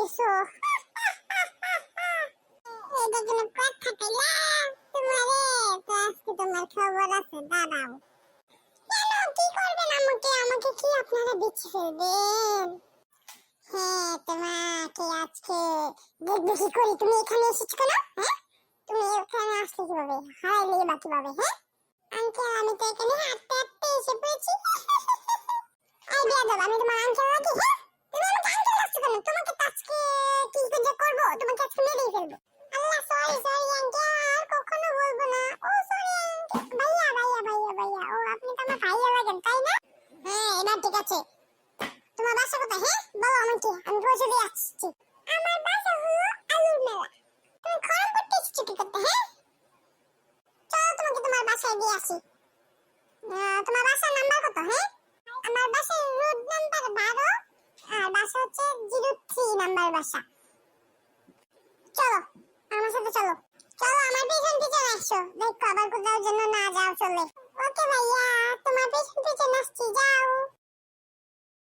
দিছো। এটা কোনো কথা কইলা তোমারে, তো আজকে তোমার খবর আছে, দাঁড়াও। কেন, কি করবেন আমাকে? আমাকে কি আপনারা বিচ্ছে ফেলবেন? হ্যাঁ, তোমাকে আজকে দেখবে কি করি। তুমি এখানে এসেছো কেন? হ্যাঁ, তুমি এখানে আসলে কিভাবে? হারাইলে বা কিভাবে? হ্যাঁ আঙ্কেল, আমি তো এখানে হাঁটতে হাঁটতে এসে পড়েছি। আই বেয়াদব, আমি তোমার আঙ্কেল নাকি? হ্যাঁ, তুমি আমাকে আঙ্কেল লাগছো কেন? তোমাকে তো আজকে কি যে করবো, তোমাকে আজকে মেরেই ফেলবো। আল্লাহ, সরি সরি আঙ্কেল, আর কখনো বলবো না। ও সরি আঙ্কেল। ভাইয়া ভাইয়া ভাইয়া ভাইয়া, ও আপনি তো আমার ভাইয়া লাগেন, তাই না? হ্যাঁ, এবার ঠিক আছে। তোমার বাসা কোথায়? হ্যাঁ বলো আমাকে, আমি পৌঁছে দিয়ে আসছি। আমার বাসা হলো আলুর মেলা। তুমি খরম করতে এসেছো কি করতে? হ্যাঁ, চলো তোমাকে তোমার বাসায় দিয়ে আসি। তোমার বাসার নাম্বার কত? হ্যাঁ, আমার বাসার রোড নাম্বার 12, আর বাসা হচ্ছে 03 নাম্বার বাসা। চলো আমার সাথে চলো। চলো আমার পেছন পেছন আসো, দেখো আবার কোথাও যেন না যাও চলে। ওকে ভাইয়া, তোমার পেছন পেছন আসছি, যাও।